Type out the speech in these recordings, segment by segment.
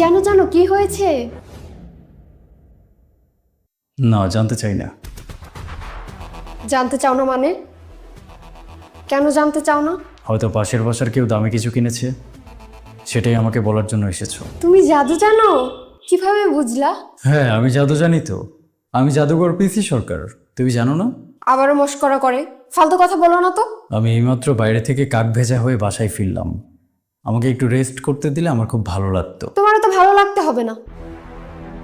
জানো জানো কি হয়েছে? না, জানতে চাই না। জানতে চাও না মানে? কেন জানতে চাও না? হয়তো পাশের বাসার কেউ দামি কিছু কিনেছে, সেটাই আমাকে বলার জন্য এসেছো। তুমি জাদু জানো? কিভাবে বুঝলা? হ্যাঁ, আমি জাদু জানি তো। আমি জাদুঘর পিসি সরকার, তুমি জানো না? আবারও মস্করা করে। ফালতু কথা বলো না তো। আমি এইমাত্র বাইরে থেকে কাক ভেজা হয়ে বাসায় ফিরলাম। আমাকে একটু রেস্ট করতে দিলে আমার খুব ভালো লাগতো। তোমার তো ভালো লাগতে হবে না।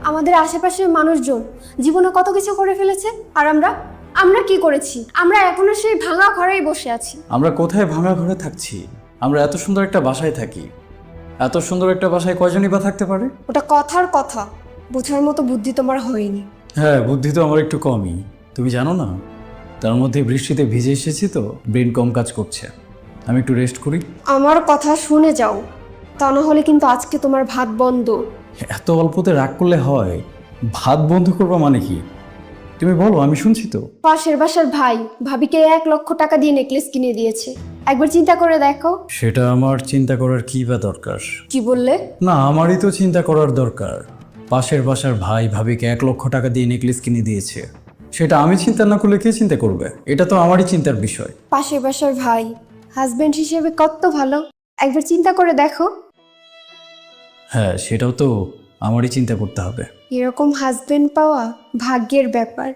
আমাদের আশেপাশের মানুষজন জীবনে কত কিছু করে ফেলেছে, আর আমরা আমরা কি করেছি? আমরা এখনো সেই ভাঙা ঘরেই বসে আছি। আমরা কোথায় ভাঙা ঘরে থাকছি? আমরা এত সুন্দর একটা বাসায় থাকি। এত সুন্দর একটা বাসায় কয়জনই বা থাকতে পারে? ওটা কথার কথা, বোঝার মতো বুদ্ধি তোমার হয়নি। হ্যাঁ, বুদ্ধি তো আমার একটু কমই। তুমি জানো না, তার মধ্যে বৃষ্টিতে ভিজে এসেছি তো ব্রেন কম কাজ করছে। আমি একটু রেস্ট করি। আমার কথা শুনে যাও, তা না হলে কিন্তু আজকে তোমার ভাত বন্ধ। এত অল্পতে রাগ করলে হয়? ভাত বন্ধ করবো মানে কি? তুমি বলো, আমি শুনছি তো। পাশের বাসার ভাই ভাবিকে 1,00,000 টাকা দিয়ে নেকলেস কিনে দিয়েছে। একবার চিন্তা করে দেখো। সেটা আমার চিন্তা করার কি বা দরকার? কি বললে? না, আমারই তো চিন্তা করার দরকার। পাশের বাসার ভাই ভাবিকে 1,00,000 টাকা দিয়ে নেকলেস কিনে দিয়েছে, সেটা আমি চিন্তা না করলে কে চিন্তা করবে? এটা তো আমারই চিন্তার বিষয়। পাশের বাসার ভাই হাজবেন্ড হিসেবে কত ভালো, একবার চিন্তা করে দেখো। হ্যাঁ, সেটাও তো আমারই চিন্তা করতে হবে। এরকম হাজবেন্ড পাওয়া ভাগ্যের ব্যাপার।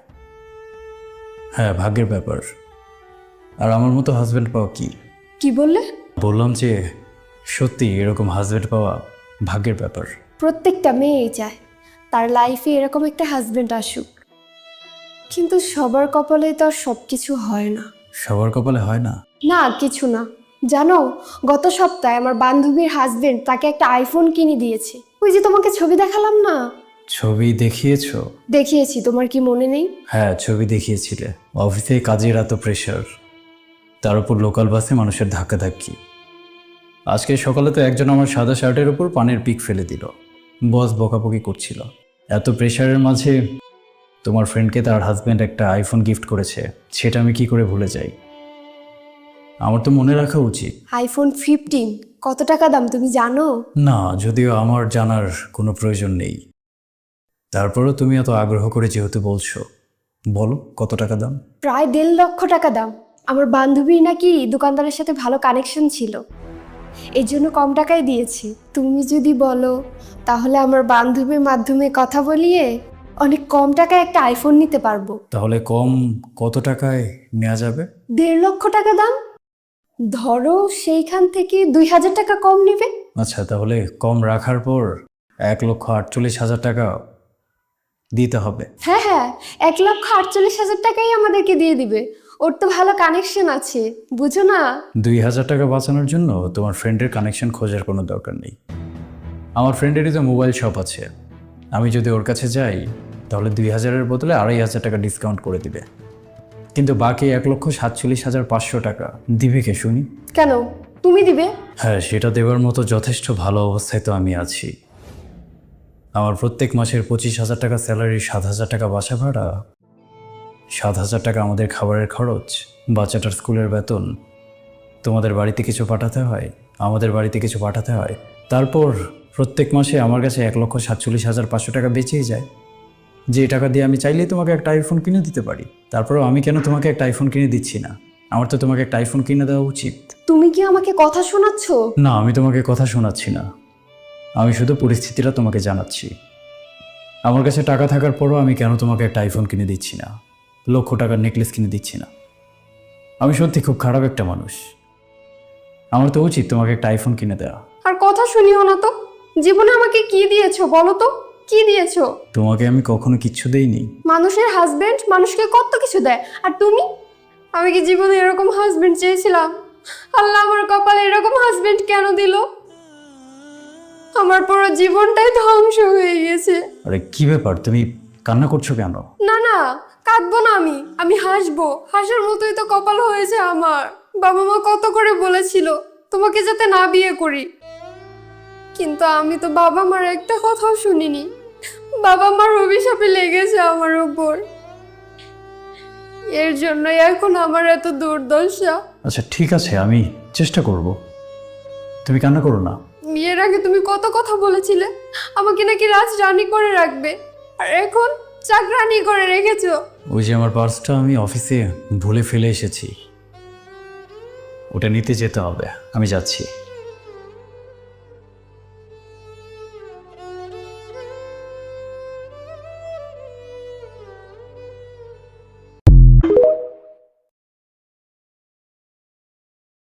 হ্যাঁ, ভাগ্যের ব্যাপার। আর আমার মতো হাজব্যান্ড পাওয়া কি? কি বললে? বললাম যে সত্যি এরকম হাজব্যান্ড পাওয়া ভাগ্যের ব্যাপার। প্রত্যেকটা মেয়েই চায় তার লাইফে এরকম একটা হাজবেন্ড আসুক, কিন্তু সবার কপালে তো আর সব কিছু হয় না। সবার কপালে হয় না? না, কিছু না। জানো, গত সপ্তাহে আমার বান্ধবীর হাজবেন্ড তাকে একটা আইফোন কিনে দিয়েছে। ওই যে তোমাকে ছবি দেখালাম না। ছবি দেখিয়েছো? দেখিয়েছি, তোমার কি মনে নেই? হ্যাঁ, ছবি দেখিয়েছিলে। অফিসে কাজের এত প্রেশার, তার উপর লোকাল বাসে মানুষের ধাক্কাধাক্কি। আজকে সকালে তো একজন আমার সাদা শার্টের উপর পানের পিক ফেলে দিল। বস বকাবকি করছিল। এত প্রেশারের মাঝে তোমার ফ্রেন্ডকে তার হাজব্যান্ড একটা আইফোন গিফট করেছে, সেটা আমি কি করে ভুলে যাই? আমার তো মনে রাখা উচিত। আইফোন 15 কত টাকা দাম তুমি জানো? না, যদিও আমার জানার কোনো প্রয়োজন নেই। তারপরও তুমি এত আগ্রহ করে যেহেতু বলছো, বলো কত টাকা দাম? প্রায় 1,50,000 টাকা দাম। আমার বান্ধবীর নাকি দোকানদারের সাথে ভালো কানেকশন ছিল, এই জন্য কম টাকায় দিয়েছি। তুমি যদি বলো তাহলে আমার বান্ধবীর মাধ্যমে কথা বলিয়ে অনেক কম টাকায় একটা আইফোন নিতে পারবো। তাহলে কম কত টাকায় নেওয়া যাবে? 1,50,000 টাকা দাম। ধরো সেইখান থেকে 2,000 টাকা কম নেবে। আচ্ছা, তাহলে কম রাখার পর 1,48,000 টাকা দিতে হবে। হ্যাঁ হ্যাঁ, 1,48,000 টাকাই আমাদেরকে দিয়ে দিবে। ওর তো ভালো কানেকশন আছে, বুঝো না? 2,000 টাকা বাঁচানোর জন্য তোমার ফ্রেন্ডের কানেকশন খোঁজার কোনো দরকার নেই। আমার ফ্রেন্ডেরই তো মোবাইল শপ আছে। আমি যদি ওর কাছে যাই তাহলে 2,000-এর বদলে 2,500 টাকা ডিসকাউন্ট করে দিবে। কিন্তু বাকি 1,47,500 টাকা দিবে কে শুনি? কেন, তুমি দিবে? হ্যাঁ, সেটা দেওয়ার মতো যথেষ্ট ভালো অবস্থায় তো আমি আছি। আমার প্রত্যেক মাসের 25,000 টাকা স্যালারি, 7,000 টাকা বাসা ভাড়া, 7,000 টাকা আমাদের খাবারের খরচ, বাচ্চাটার স্কুলের বেতন, তোমাদের বাড়িতে কিছু পাঠাতে হয়, আমাদের বাড়িতে কিছু পাঠাতে হয়। তারপর প্রত্যেক মাসে আমার কাছে 1,47,500 টাকা বেঁচেই যায়, যে টাকা দিয়ে আমি চাইলেই তোমাকে একটা আইফোন কিনে দিতে পারি। তারপরেও আমি কেন তোমাকে একটা আইফোন কিনে দিচ্ছি না? আমার তো তোমাকে একটা আইফোন কিনে দেওয়া উচিত। তুমি কি আমাকে কথা শোনাচ্ছ? না, আমি তোমাকে কথা শোনাচ্ছি না। আমি শুধু পরিস্থিতিটা তোমাকে জানাচ্ছি। আমার কাছে টাকা থাকার পরও আমি কেন তোমাকে একটা আইফোন কিনে দিচ্ছি না, লক্ষ টাকার নেকলেস কিনে দিচ্ছি না? আমি সত্যি খুব খারাপ একটা মানুষ। আমার তো উচিত তোমাকে একটা আইফোন কিনে দেওয়া। আর কথা শুনিও না তো। জীবনে আমাকে কি দিয়েছো বলো তো? কি দিয়েছো? তোমাকে আমি কখনো কিচ্ছু দেইনি। মানুষের হাজবেন্ড মানুষকে কত কিছু দেয়, আর তুমি? আমি কি জীবনে এরকম হাজবেন্ড চেয়েছিলাম? আল্লাহ আমার কপালে এরকম হাজবেন্ড কেন দিল? আমার পুরো জীবনটাই ধ্বংস হয়ে গেছে। আরে কি ব্যাপার, তুমি কান্না করছো কেন? না না, কাঁদবো না আমি, আমি হাসবো। হাসার মতোই তো কপাল হয়েছে আমার। বাবা মা কত করে বলেছিল তোমাকে যাতে না বিয়ে করি, কিন্তু আমি তো বাবা মার একটা কথাও শুনিনি। বাবা মার অভিশাপে লেগেছে আমার উপর। এর জন্যই এখন আমার এত দুর্দশা। আচ্ছা ঠিক আছে, আমি চেষ্টা করব। তুমি কান্না করো না। বিয়ের আগে তুমি কত কথা বলেছিলে, আমাকে নাকি রাজ রানী করে রাখবে, আর এখন চাকরানি করে রেখেছো। ওই যে আমার পার্সটা আমি অফিসে ভুলে ফেলে এসেছি, ওটা নিতে যেতে হবে, আমি যাচ্ছি।